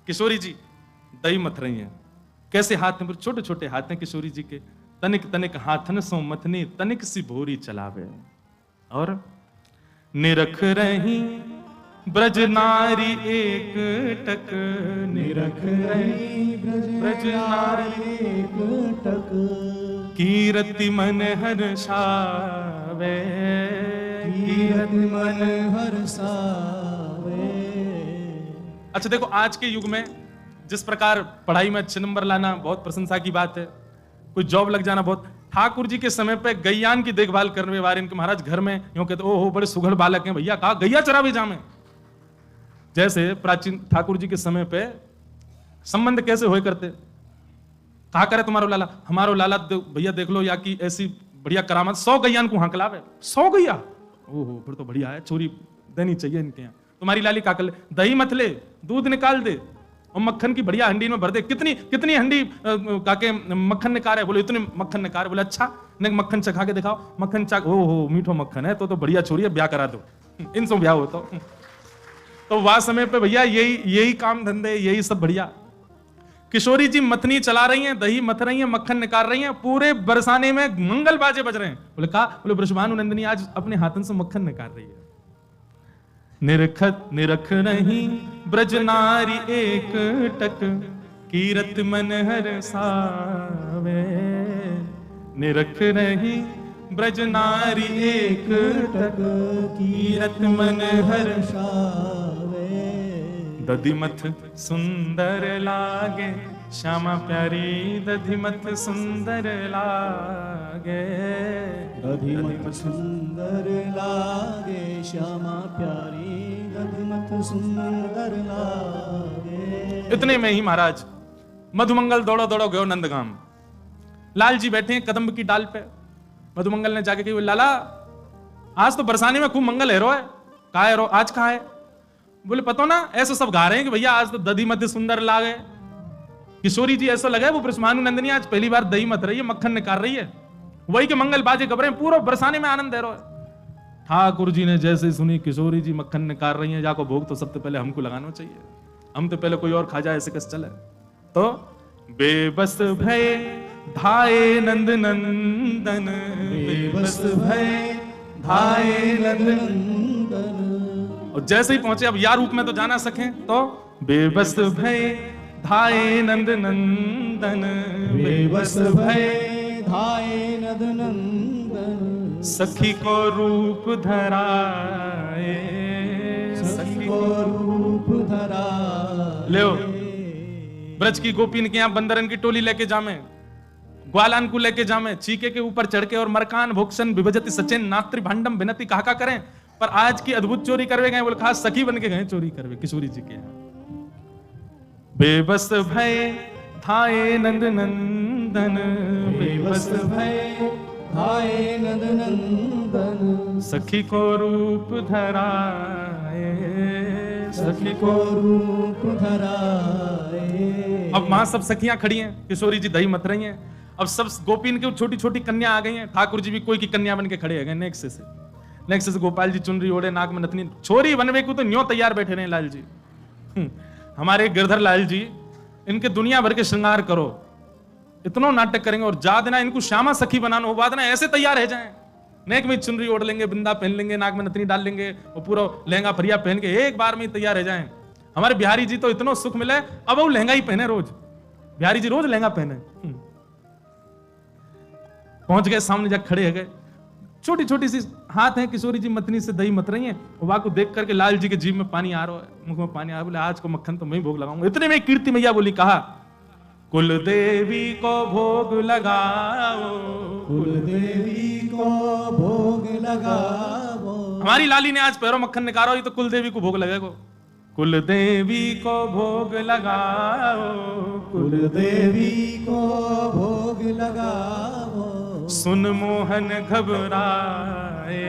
किशोरी जी दही मथ रही हैं। कैसे हाथ में, छोटे छोटे हाथ हैं किशोरी जी के। तनिक तनिक हाथन सो मथनी तनिक सी भोरी चलावे। और निरख रही ब्रज नारी एक टक, निरख रही ब्रज नारी एक टक, कीरति मन हर्षावे, कीरति मन हर्षावे। अच्छा देखो, आज के युग में जिस प्रकार पढ़ाई में अच्छे नंबर लाना बहुत प्रशंसा की बात है, कोई जॉब लग जाना बहुत। ठाकुर जी के समय पे गैयान की देखभाल करने वाले इनके महाराज घर में यूं कहते, ओहो बड़े सुघड़ बालक हैं भैया, कहा गैया चरावे जामे। जैसे प्राचीन ठाकुर जी के समय पे संबंध कैसे हुए करते, कहा करे तुम्हारो लाला, हमारो लाला भैया देख लो, या की ऐसी बढ़िया करामत 100 गैयान को हंकलावे। 100 गैया, ओहो फिर तो बढ़िया है, चोरी देनी चाहिए इनके यहाँ। तुम्हारी लाली का कर ले, दही मत ले, दूध निकाल दे और मक्खन की बढ़िया हंडी में भर दे। कितनी कितनी हंडी काके मक्खन निकाल है? बोले इतने मक्खन निकाल। बोले अच्छा ने मक्खन चखा के दिखाओ। मक्खन चख, ओहो मीठो मक्खन है, तो बढ़िया छोरी है, ब्याह करा दो, इनसे ब्याह हो तो वह समय पे भैया यही काम धंधे, यही सब बढ़िया। किशोरी जी मथनी चला रही हैं, दही मथ रही हैं, मक्खन निकाल रही हैं, पूरे बरसाने में मंगल बाजे बज रहे हैं। बोले कहा, बोले वृषभानु नंदिनी आज अपने हाथन से मक्खन निकाल रही है। निरख नहीं ब्रज नारी एक टक, कीरत मन हर्षावे। निरख नहीं ब्रज नारी एक टक, कीरत मन हर्षावे। दधिमथ सुंदर लागे श्यामा प्यारी, दधिमथ सुंदर लागे, दधिमथ सुंदर लागे श्यामा प्यारी, दधिमथ सुंदर लागे। इतने में ही महाराज मधुमंगल दौड़ो दौड़ो गयो नंदगाम। लाल जी बैठे हैं कदम्ब की डाल पे। मधुमंगल ने जाके कही, लाला आज तो बरसाने में खूब मंगल है रो है। कहा है रो, आज कहा है? बोले पता ना, ऐसे सब गा रहे हैं कि भैया आज तो दधी मध्य सुंदर लागे। किशोरी जी ऐसा लगा है वो वृषभानु नंदिनी आज पहली बार दही मथ रही है, मक्खन निकाल रही है, वही के मंगल बाजे गब रहे हैं, पूरा बरसाने में आनंद दे रहा है। ठाकुर जी ने जैसे सुनी किशोरी जी मक्खन निकाल रही है, जाको भोग तो सबसे पहले हमको लगाना चाहिए, हम तो पहले कोई और खा जाए, ऐसे कैसे चले। तो बेबस भय धाये नंद नंदन, बेबस भय धाये नंद नंदन। और जैसे ही पहुंचे, अब या रूप में तो जाना सके, तो बेबस भय धाये नंद नंदन, बेबस भय धाये नंद नंदन। सखी को रूप धराए, सखी को रूप धराए। ले ब्रज की गोपीन के यहाँ बंदरन की टोली लेके जामे, ग्वालान को लेके जामे, चीके के ऊपर चढ़ के और मरकान भोक्षण विभजति सचेन नात्री भांडम विनती कहा करें। पर आज की अद्भुत चोरी करवे गए, बोले खास सखी बन के गए चोरी करवे किशोरी जी के यहाँ। बेबस भय धाये नंद नंदन, बेबस भय धाये नंद नंदन। सखी को रूप धराए, सखी को रूप धराए। अब वहां सब सखियां खड़ी हैं, किशोरी जी दही मथ रही हैं। अब सब गोपीन की छोटी छोटी कन्या आ गई हैं, ठाकुर जी भी कोई की कन्या बन के खड़े हो गए। नेक्स्ट से गोपाल जी चुनरी ओढ़े, नाक में नथनी, छोरी बनवे को तो न्यों तैयार बैठे रहे लाल जी। हमारे गिरधर लाल जी, इनके दुनिया भर के श्रृंगार करो, इतना नाटक करेंगे और जा देना इनको श्यामा सखी बनाना हो, बाद ना ऐसे तैयार है जाए, नेक में चुनरी ओढ़ लेंगे, बिंदा पहन लेंगे, नाक में नथनी डाल लेंगे और पूरा लहंगा फरिया पहन के एक बार में तैयार है जाए। हमारे बिहारी जी तो इतना सुख मिले, अब वो लहंगा ही पहने रोज, बिहारी जी रोज लहंगा पहने। पहुंच गए सामने, जाकर खड़े हो गए, छोटी छोटी सी हाथ है, किशोरी जी मतनी से दही मत रही हैं। वहां को देख करके लाल जी के जीभ में पानी आ रहा है, मुंह में पानी आ रहा है। बोले आज को मक्खन तो मैं ही भोग लगाऊंगा। इतने में कीर्ति मैया बोली, कहा कुल देवी को भोग लगाओ, कुल देवी को भोग लगाओ। हमारी लाली ने आज पैरों मक्खन निकालो, ये तो कुल देवी को भोग लगेगा। कुल देवी को भोग लगाओ, कुल देवी को भोग लगाओ। सुन मोहन घबराए,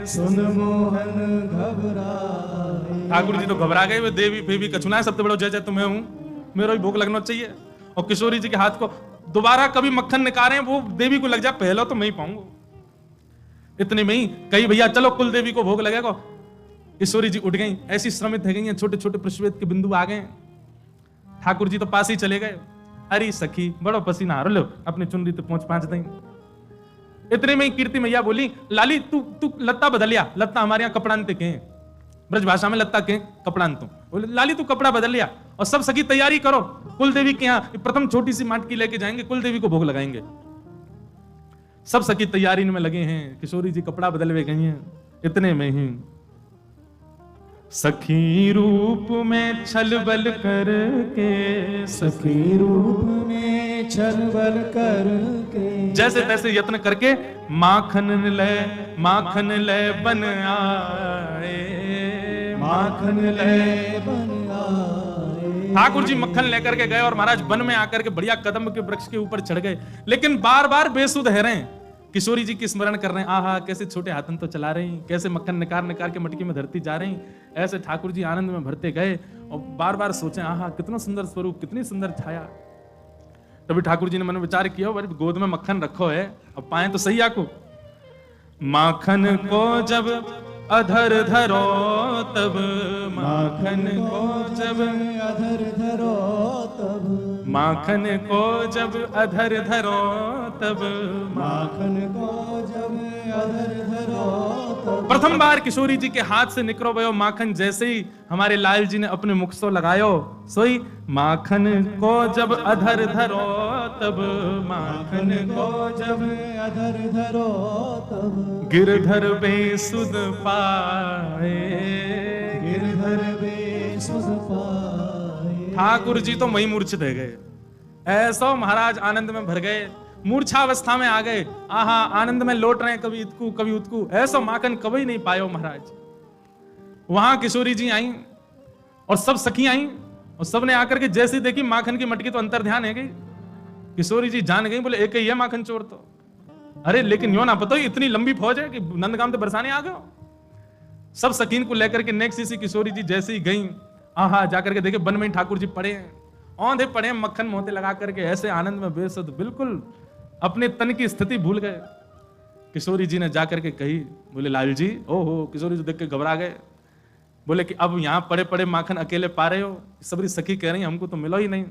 सुन मोहन घबराए। ठाकुर जी तो घबरा गए, वे देवी बेबी कछुना है, सबसे बड़ा जय जय तुम्हें हूं, मेरा ही भोग लगना चाहिए। और किशोरी जी के हाथ को दोबारा कभी मक्खन निकाले, वो देवी को लग जाए, पहले तो मैं ही पाऊंगा। इतने में ही कही भैया चलो कुल देवी को भोग लगेगा। किशोरी जी उठ गई, ऐसी श्रमित है गई हैं, छोटे छोटे प्रश्वेत के बिंदु आ गए। ठाकुर जी तो पास ही चले गए। अरे सखी बड़ो पसीना आ लो, अपनी चुनरी तो पहुंच पांच दें। इतने में ही कीर्ति मैया बोली, लाली तू लत्ता बदलिया, लत्ता हमारे यहाँ कपड़ानते के ब्रज भाषा में लत्ता के कपड़ान तुम। बोले लाली तू कपड़ा बदल लिया और सब सखी तैयारी करो, कुल देवी के यहाँ प्रथम छोटी सी माटकी लेके जाएंगे, कुल देवी को भोग लगाएंगे। सब सखी तैयारी में लगे हैं, किशोरी जी कपड़ा बदलवे गई हैं। इतने में ही सखी रूप में छल बल करके, सखी रूप में छल बल करके, जैसे तैसे यत्न करके माखन ले बन आए, माखन ले बन आए। ठाकुर जी मक्खन लेकर के गए और महाराज वन में आकर के बढ़िया कदम के वृक्ष के ऊपर चढ़ गए, लेकिन बार बार बेसुध है रहे हैं। किशोरी जी की स्मरण कर रहे हैं, आहा कैसे छोटे हाथन तो चला रही, कैसे मक्खन निकाल निकाल के मटकी में धरती जा रही। ऐसे ठाकुर जी आनंद में भरते गए और बार बार सोचे, आहा कितना सुंदर स्वरूप, कितनी सुंदर छाया। तभी ठाकुर जी ने मन में विचार किया, गोद में मक्खन रखो है, अब पाए तो सही आको। माखन को जब अधर धरो तब, माखन को जब अधर धरो तब, माखन को जब अधर धरो तब, माखन को जब अधर धरो तब। प्रथम बार किशोरी जी के हाथ से निकलो भयो माखन, जैसे ही हमारे लाल जी ने अपने मुख से लगायो सोई, माखन को जब अधर धरो तब, माखन को जब अधर धरो तब, गिरधर बेसुध पाए, गिरधर बेसुध पाए। ठाकुर जी तो वही मूर्छित हो गए। ऐसा महाराज आनंद में भर गए, मूर्छावस्था में आ गए। आहा आनंद में लौट रहे हैं, कभी इतकू कभी उतकू, ऐसा माखन कभी नहीं पायो महाराज। वहां किशोरी जी आई और सब सखी आई और सबने आकर के जैसे देखी माखन की मटकी तो अंतर ध्यान है गई। किशोरी जी जान गई, बोले एक ही है माखन चोर तो। अरे लेकिन यो ना पता इतनी लंबी फौज है कि नंदगाम तो बरसाने आ गए। सब सकीन को लेकर के नेक्स्ट सी किशोरी जी जैसे ही गई, आहा जाकर के देखे वन में ठाकुर जी पड़े हैं, औंधे पड़े हैं, मक्खन मोहते लगा करके ऐसे आनंद में बेसुध, बिल्कुल अपने तन की स्थिति भूल गए। किशोरी जी ने जाकर के कही, बोले लाल जी, ओहो। किशोरी जी देख के घबरा गए, बोले कि अब यहां पड़े पड़े माखन अकेले पा रहे हो, सबरी सखी कह रही हमको तो मिलो ही नहीं।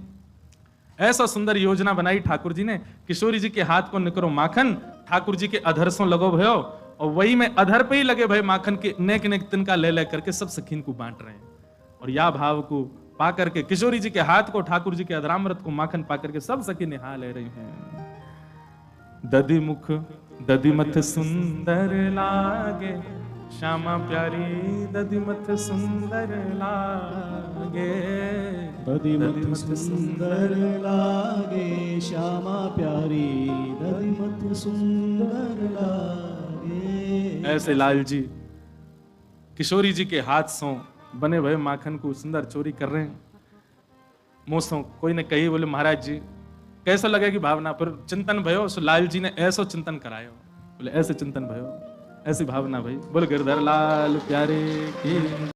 ऐसा सुंदर योजना बनाई ठाकुर जी ने, किशोरी जी के हाथ को निकरो माखन, ठाकुर जी के अधर सो लगो भयो, और वही में अधर पे ही लगे भय माखन के नेक नेक तिनका ले ले करके सब सखीन को बांट रहे हैं। और या भाव को पा करके किशोरी जी के हाथ को, ठाकुर जी के अधरामृत को माखन पा करके सब सखी निहा ले रही हैं। दधि मुख दधि मथ सुंदर लागे, श्यामा प्यारी दधि मथ सुंदर लागे, दधि मथ सुंदर लागे, श्यामा प्यारी दधि मथ सुंदर लागे। ऐसे लाल जी किशोरी जी के हाथ सो बने भय माखन को सुंदर चोरी कर रहे हैं। मोसों कोई ने कही, बोले महाराज जी कैसा लगेगी भावना, पर चिंतन भयो। सो लाल जी ने ऐसो चिंतन करायो, बोले ऐसे चिंतन भयो, ऐसी भावना भाई। बोले गिरधर लाल प्यारे की।